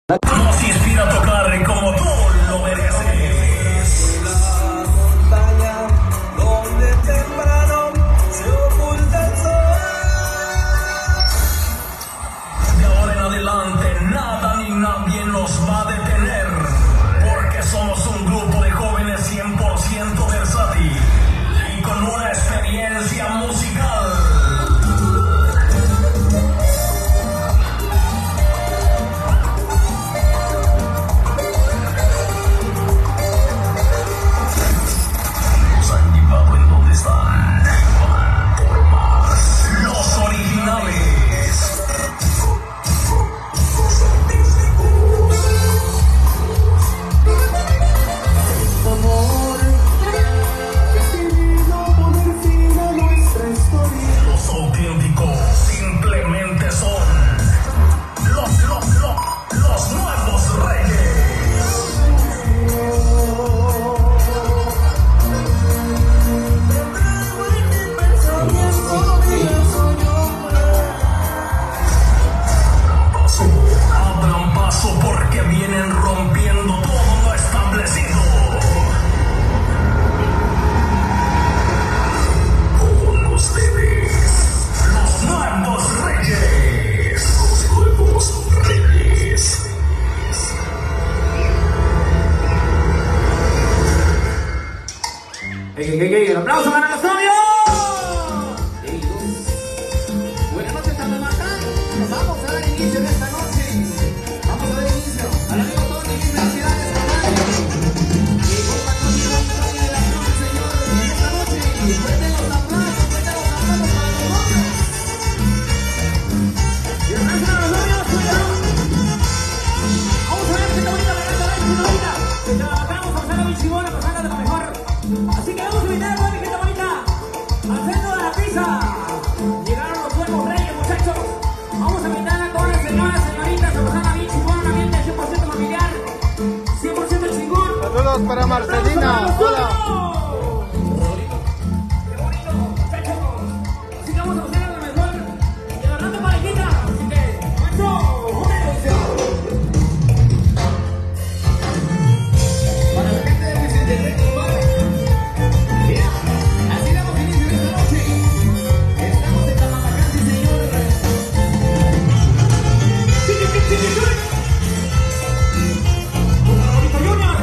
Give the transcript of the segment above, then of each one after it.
Nos inspira a tocar como tú lo mereces. La montaña donde temprano se oculta el sol. De ahora en adelante nada ni nadie nos va a detener, porque somos un grupo de jóvenes 100% versátil y con una experiencia musical. Porque vienen rompiendo todo lo establecido. Con ustedes, los nuevos reyes. Los nuevos reyes. ¡Ey! ¡Un aplauso para los novios! Buenas noches, Santa Marta. Vamos a dar inicio en esta noche. Vamos a dar inicio al amigo Tony. Mil felicidades, compadre. Y por patrocinio de la flor, señor, en esta noche. Fuerte los aplausos para los novios. Y un aplauso para los novios, cuidado. Vamos a ver qué bonita la gata, qué bonita. Trabajamos a hacer a mi chibona, pasando de lo mejor. Así que vamos a invitar a toda mi gente bonita al centro de la pizza. Llegaron los nuevos reyes, muchachos. Vamos a invitar a todas las señoras, señoritas, a pasar a mi chingón, un ambiente 100% familiar, 100% chingón. Saludos para Marcelina. Hola. Qué bonito, muchachos. Así que vamos a pasar a lo mejor y agarrando parejita. Así que, maestro, una edición. Para la gente de Vicente Recto, mira, así damos inicio esta noche. Estamos en Tamamacán, sí, señor. Con Favorito Junior.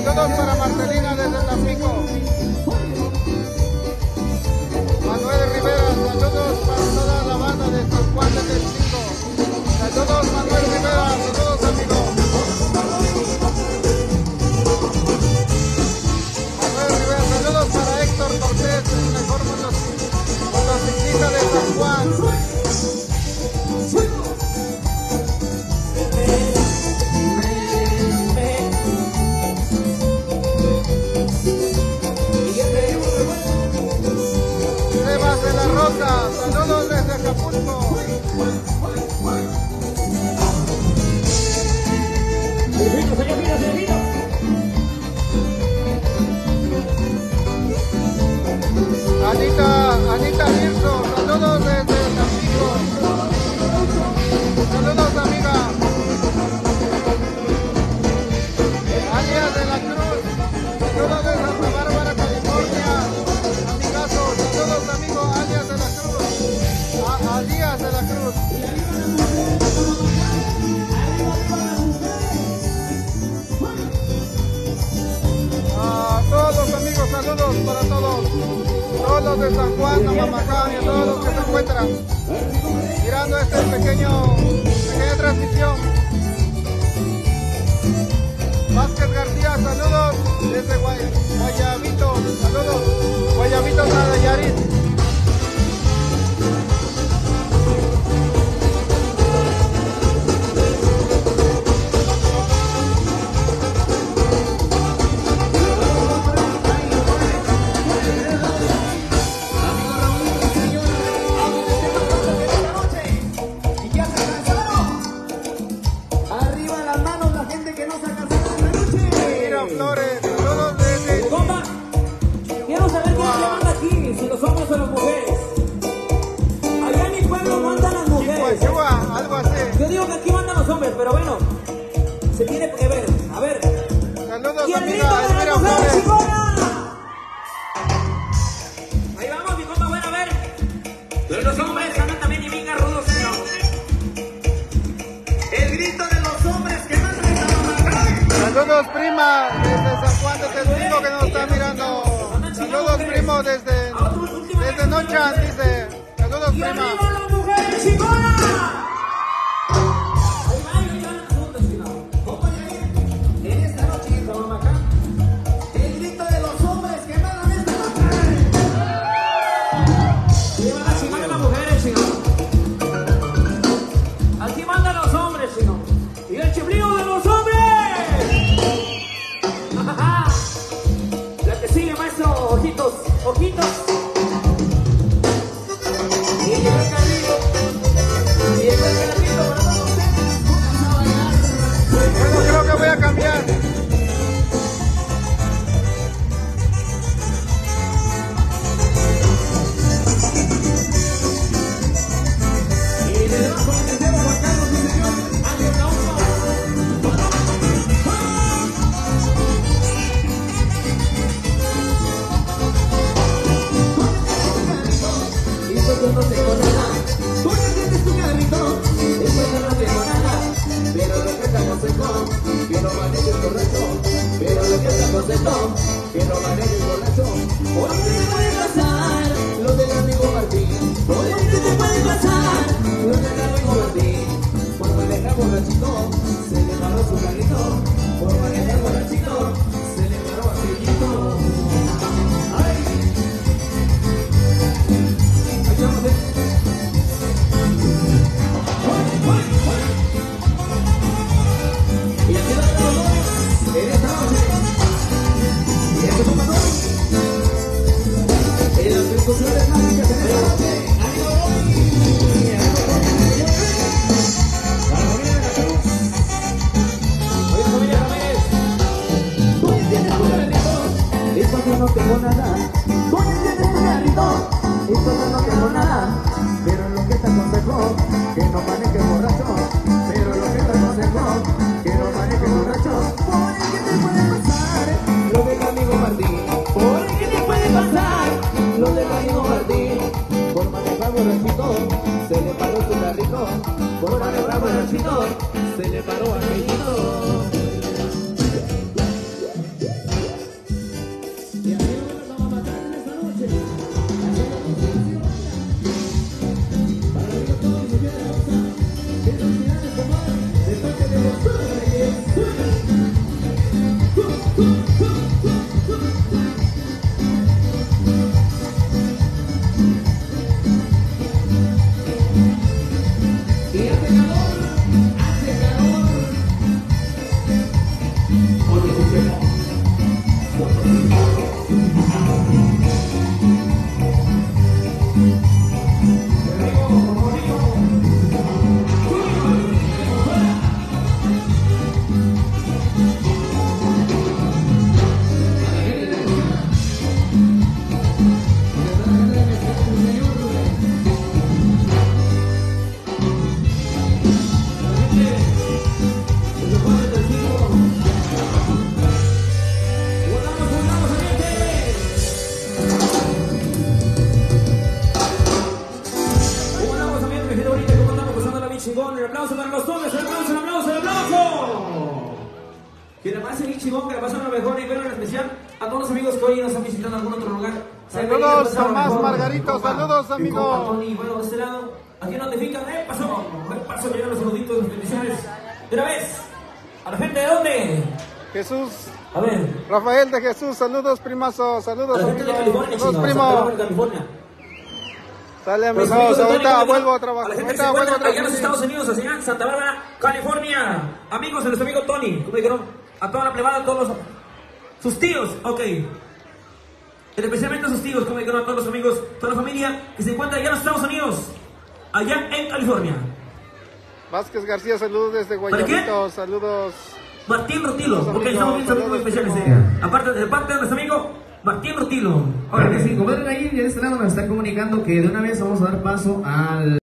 Saludos para Marcelina desde Tampico. Manuel Rivera, saludos para toda la banda de San Juan de Testigo. Saludos Manuel Rivera, saludos amigos. Manuel Rivera, saludos para Héctor Cortés, el mejor motociclista de San Juan. De la Rosa, saludos desde Acapulco. Anita Virso, saludos desde Tampico. Saludos amiga. Alias de la Cruz, saludos de Santa Bárbara, California. Amigazos, saludos amigos, Alias de la Cruz. Alias de la Cruz. A todos los amigos, saludos para todos. Todos los de San Juan, Namamacán y a todos los que se encuentran mirando esta pequeña transmisión. Vázquez García, saludos desde Guayabito, saludos, Guayabito, Nayarit. Yo digo que aquí mandan los hombres, pero bueno, se tiene que ver. A ver. Saludos, y el grito de la mujer chingona. Ahí vamos, mi compa, bueno, a ver. Y los hombres andan también y bien garrudos, señor. El grito de los hombres que más les dan. Saludos, prima, desde San Juan de Testigo que nos está mirando. Saludos, primo, desde Nochan, dice. Saludos, y prima. arriba la mujer chingona. Ojitos. Y llegó el carrito. Llegó el carrito para todos ustedes. Bueno, creo que voy a cambiar. Y le damos con el tercero Juan Carlos, mi señor. Ángel Raúl. Yo no tengo nada, tú no tienes tu carrito, después yo no tengo nada, pero lo que te aconsejo, que no manejes borracho, pero lo que te aconsejo, que no manejes borracho, porque te puede pasar lo del amigo Martín, porque te puede pasar lo del amigo Martín, por manejar borrachito, se le paró su carrito, por manejar borrachito, se le paró aquellito. ¡Ay! Y aquí va los dolores en esta noche. Y esto es un patrón. En las discusiones mágicas en esta noche. ¡Ánimo hoy! ¡La familia de la Cruz! Oye, familia Ramírez. Tú entiendes tu carrito. Esto yo no tengo nada. Tú entiendes tu carrito. Esto yo no tengo nada. Pero lo que te aconsejo, que no manejes borracho. Pero lo que te aconsejo, que no manejes borracho. ¿Por qué te puede pasar lo del amigo Martín? ¿Por qué te puede pasar lo del amigo Martín? Por manejar borrachito, se le paró su carrito. Por manejar borrachito, se le paró aquellito. chingón, que la pasen lo mejor y pero en especial a todos los amigos que hoy nos han visitado en algún otro lugar. Saludos, Tomás Margarito, saludos, amigo. Tony, bueno, de este lado, aquí notifican, pasó, llegan los saluditos, las bendiciones. De una vez, a la gente de dónde. Jesús. A ver. Rafael de Jesús, saludos, primazo, saludos, A la gente de amigo. California, Saludos, chingón, primo. California. Sale, Los amigos, amigos de ahorita Tony, vuelvo a trabajar. a la gente que se Ahorita vuelvo a encuentra allá en los trabajar. Estados Unidos, allá en Santa Bárbara, California. Amigos de nuestro amigo Tony, como dijeron, a toda la plebada, a todos sus tíos, ok. Especialmente a sus tíos, como dijeron, a todos los amigos, toda la familia que se encuentra allá en los Estados Unidos, allá en California. Vázquez García, saludos desde ¿Para qué? Guayabito, saludos. Martín Rutilo, Saludos, ok, amigos, estamos bien saludos muy saludos, especiales. primo. Aparte de parte de nuestro amigo Martín Rutilo. Ahora que sí, como ven ahí, de este lado nos están comunicando que de una vez vamos a dar paso al...